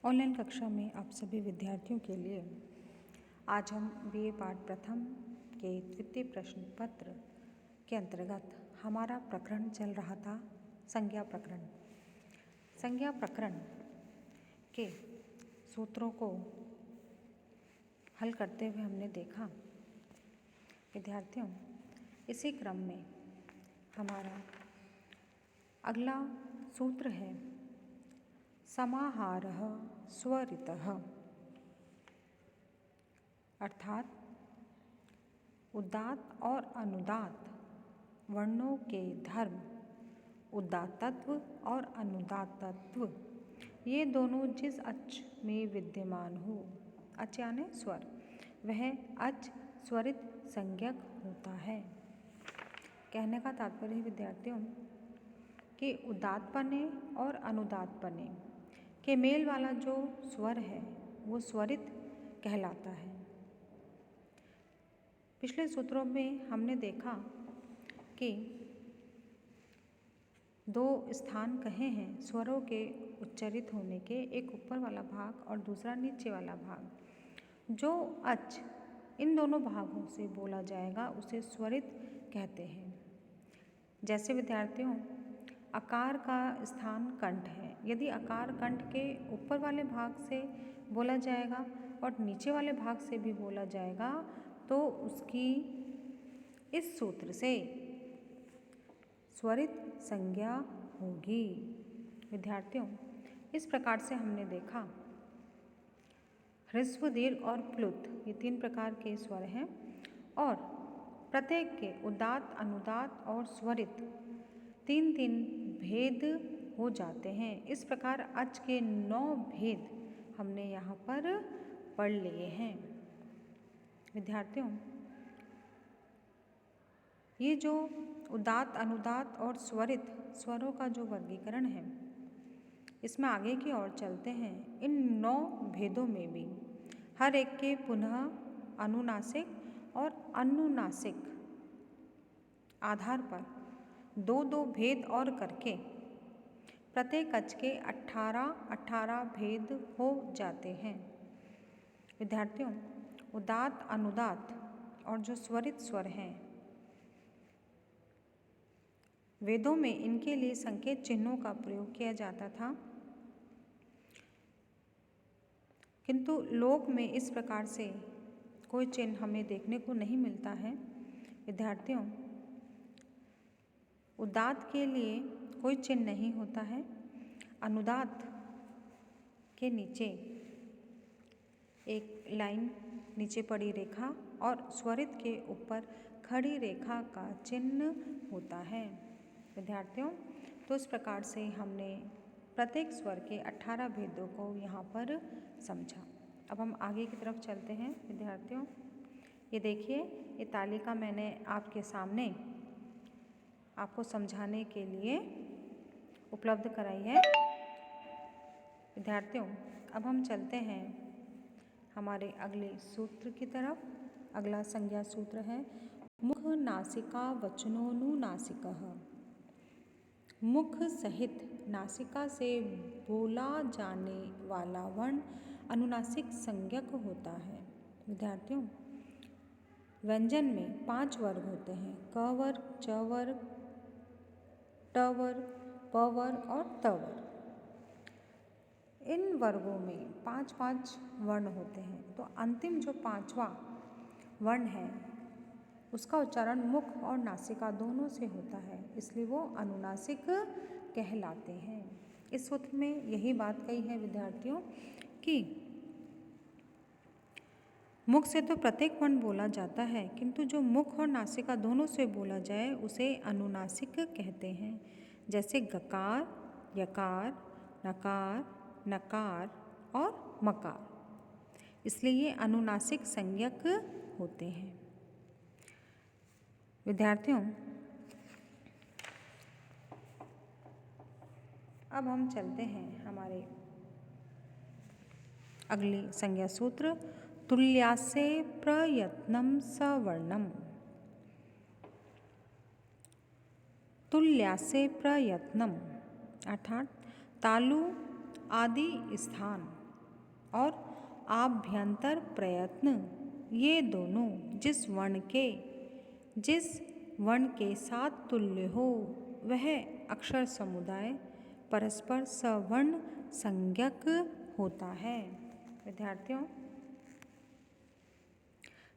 Online कक्षा में आप सभी विद्यार्थियों के लिए आज हम बीए पाठ प्रथम के द्वितीय प्रश्न पत्र के अंतर्गत हमारा प्रकरण चल रहा था संज्ञा प्रकरण। संज्ञा प्रकरण के सूत्रों को हल करते हुए हमने देखा विद्यार्थियों, इसी क्रम में हमारा अगला सूत्र है समाहारः स्वरितः, अर्थात उदात्त और अनुदात्त वर्णों के धर्म, उदात्तत्व और अनुदात्तत्व ये दोनों जिस अच में विद्यमान हो, अच यानी स्वर, वह अच स्वरित संज्ञक होता है। कहने का तात्पर्य विद्यार्थियों कि उदात्तपने और अनुदात्तपने के मेल वाला जो स्वर है वो स्वरित कहलाता है। पिछले सूत्रों में हमने देखा कि दो स्थान कहे हैं स्वरों के उच्चरित होने के, एक ऊपर वाला भाग और दूसरा नीचे वाला भाग। जो अच इन दोनों भागों से बोला जाएगा उसे स्वरित कहते हैं। जैसे विद्यार्थियों अकार का स्थान कंठ है, यदि अकार कंठ के ऊपर वाले भाग से बोला जाएगा और नीचे वाले भाग से भी बोला जाएगा तो उसकी इस सूत्र से स्वरित संज्ञा होगी। विद्यार्थियों इस प्रकार से हमने देखा ह्रस्व, दीर्घ और प्लुत ये तीन प्रकार के स्वर हैं और प्रत्येक के उदात्त, अनुदात्त और स्वरित तीन तीन भेद हो जाते हैं। इस प्रकार अच के 9 भेद हमने यहाँ पर पढ़ लिए हैं। विद्यार्थियों ये जो उदात्त, अनुदात्त और स्वरित स्वरों का जो वर्गीकरण है इसमें आगे की ओर चलते हैं। इन 9 भेदों में भी हर एक के पुनः अनुनासिक और अनुनासिक आधार पर 2-2 भेद और करके प्रत्येक अच के 18 भेद हो जाते हैं। विद्यार्थियों उदात्त, अनुदात्त और जो स्वरित स्वर हैं वेदों में इनके लिए संकेत चिन्हों का प्रयोग किया जाता था, किंतु लोक में इस प्रकार से कोई चिन्ह हमें देखने को नहीं मिलता है। विद्यार्थियों उदात्त के लिए कोई चिन्ह नहीं होता है, अनुदात्त के नीचे एक लाइन नीचे पड़ी रेखा और स्वरित के ऊपर खड़ी रेखा का चिन्ह होता है। विद्यार्थियों तो इस प्रकार से हमने प्रत्येक स्वर के 18 भेदों को यहाँ पर समझा। अब हम आगे की तरफ चलते हैं। विद्यार्थियों ये देखिए, ये तालिका मैंने आपके सामने आपको समझाने के लिए उपलब्ध कराई है। विद्यार्थियों अब हम चलते हैं हमारे अगले सूत्र की तरफ। अगला संज्ञा सूत्र है मुख नासिका वचनोनुनासिकः। मुख सहित नासिका से बोला जाने वाला वर्ण अनुनासिक संज्ञक होता है। विद्यार्थियों व्यंजन में 5 वर्ग होते हैं, क वर्ग, च वर्ग, ट वर्ग, प वर्ग और त वर्ग। इन वर्गों में 5-5 वर्ण होते हैं, तो अंतिम जो 5वां वर्ण है उसका उच्चारण मुख और नासिका दोनों से होता है, इसलिए वो अनुनासिक कहलाते हैं। इस सूत्र में यही बात कही है विद्यार्थियों कि मुख से तो प्रत्येक वर्ण बोला जाता है, किंतु जो मुख और नासिका दोनों से बोला जाए उसे अनुनासिक कहते हैं। जैसे गकार, यकार, नकार, नकार और मकार, इसलिए ये अनुनासिक संज्ञक होते हैं। विद्यार्थियों अब हम चलते हैं हमारे अगले संज्ञा सूत्र तुल्यासे प्रयत्नम सवर्णम। तुल्यासे प्रयत्नम अर्थात तालु आदि स्थान और आभ्यंतर प्रयत्न, ये दोनों जिस वर्ण के साथ तुल्य हो वह अक्षर समुदाय परस्पर सवर्ण संज्ञक होता है। विद्यार्थियों,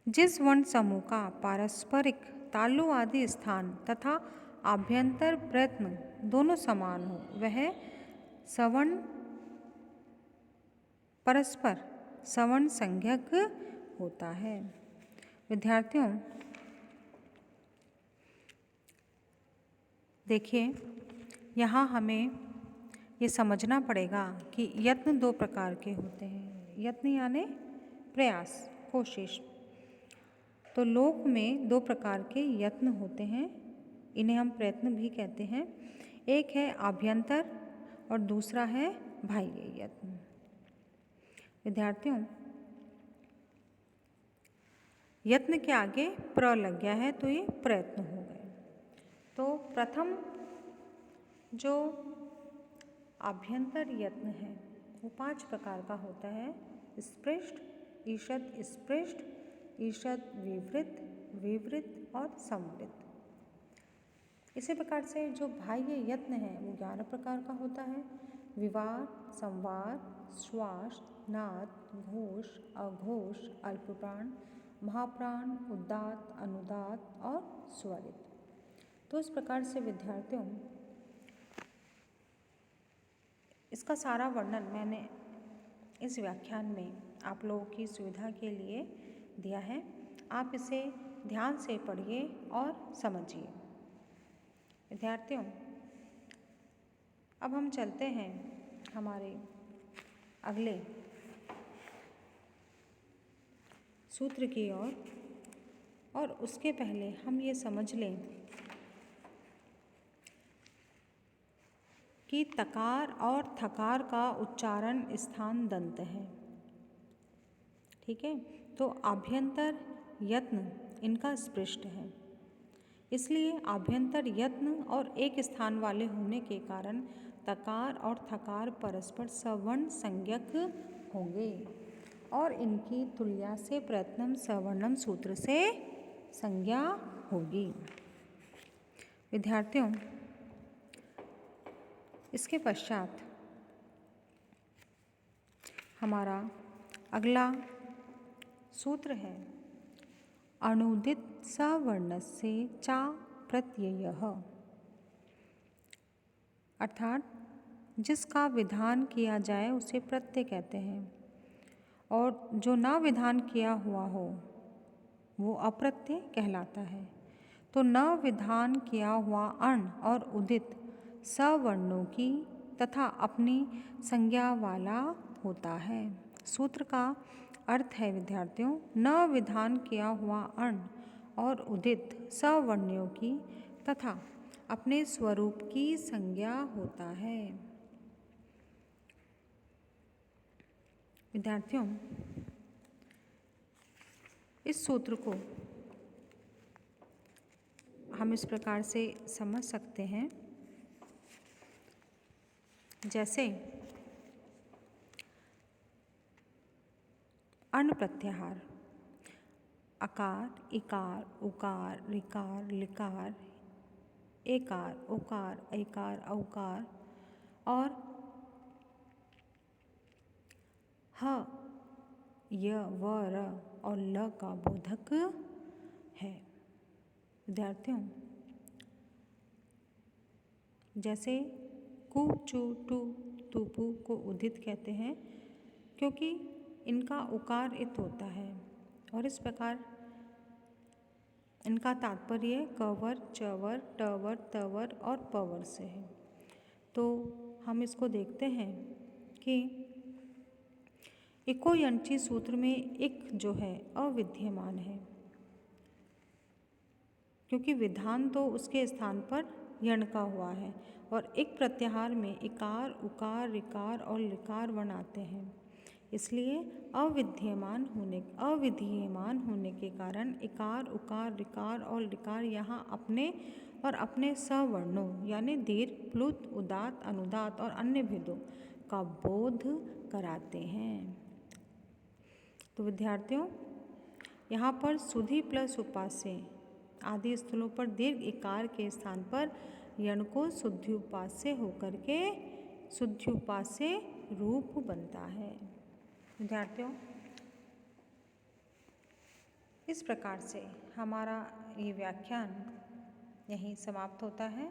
जिस वर्ण समूह का पारस्परिक तालु आदि स्थान तथा आभ्यंतर प्रयत्न दोनों समान हो वह सवर्ण परस्पर सवर्ण संज्ञक होता है। विद्यार्थियों, देखिए यहाँ हमें ये समझना पड़ेगा कि यत्न दो प्रकार के होते हैं। यत्न यानी प्रयास, कोशिश। तो लोक में दो प्रकार के यत्न होते हैं, इन्हें हम प्रयत्न भी कहते हैं। एक है आभ्यंतर और दूसरा है बाह्य यत्न। विद्यार्थियों, यत्न के आगे प्र लग गया है तो ये प्रयत्न हो गए। तो प्रथम जो आभ्यंतर यत्न है वो 5 प्रकार का होता है। स्पृष्ट, ईषद स्पृष्ट, ईषद विवृत, विवृत और संवृत। इसी प्रकार से जो बाह्य यत्न है वो 11 प्रकार का होता है। विवार, संवार, श्वास, नाद, घोष, अघोष, अल्पप्राण, महाप्राण, उदात्त, अनुदात्त और स्वरित। तो इस प्रकार से विद्यार्थियों इसका सारा वर्णन मैंने इस व्याख्यान में आप लोगों की सुविधा के लिए दिया है। आप इसे ध्यान से पढ़िए और समझिए। विद्यार्थियों, अब हम चलते हैं हमारे अगले सूत्र की ओर, और उसके पहले हम ये समझ लें कि तकार और थकार का उच्चारण स्थान दंत है। ठीक है, तो आभ्यंतर यत्न इनका स्पृष्ट है, इसलिए आभ्यंतर यत्न और एक स्थान वाले होने के कारण तकार और थकार परस्पर सवर्ण संज्ञक होंगे और इनकी तुल्या से प्रयत्नम सवर्णम सूत्र से संज्ञा होगी। विद्यार्थियों, इसके पश्चात हमारा अगला सूत्र है अनूदित सवर्णस्य चा प्रत्ययः, अर्थात जिसका विधान किया जाए उसे प्रत्यय कहते हैं और जो ना विधान किया हुआ हो वो अप्रत्यय कहलाता है। तो न विधान किया हुआ अण और उदित सवर्णों की तथा अपनी संज्ञा वाला होता है। सूत्र का अर्थ है विद्यार्थियों, न विधान किया हुआ अण और उदित सवर्णों की तथा अपने स्वरूप की संज्ञा होता है। विद्यार्थियों, इस सूत्र को हम इस प्रकार से समझ सकते हैं, जैसे अण प्रत्याहार अकार, इकार, उकार, ऋकार, लिकार, एकार, उकार, ऐकार, औकार और ह, य, व, र और ल का बोधक है। विद्यार्थियों, जैसे कु, चु, टू, तुपु को उदित कहते हैं क्योंकि इनका उकार इत होता है और इस प्रकार इनका तात्पर्य कवर, चवर, टवर, तवर और पवर से है। तो हम इसको देखते हैं कि इको यंची सूत्र में इक जो है अविद्यमान है क्योंकि विधान तो उसके स्थान पर यण का हुआ है और एक प्रत्याहार में इकार, उकार, ऋकार और लिकार वर्ण आते हैं, इसलिए अविद्यमान होने के कारण इकार, उकार, ऋकार और लिकार यहाँ अपने और अपने सवर्णों यानी दीर्घ, प्लुत, उदात्त, अनुदात्त और अन्य भेदों का बोध कराते हैं। तो विद्यार्थियों, यहाँ पर सुधि प्लस उपास्य आदि स्थलों पर दीर्घ इकार के स्थान पर यण को शुद्धि उपास्य होकर के शुद्धि उपास्य रूप बनता है। विद्यार्थियों, इस प्रकार से हमारा ये व्याख्यान यहीं समाप्त होता है।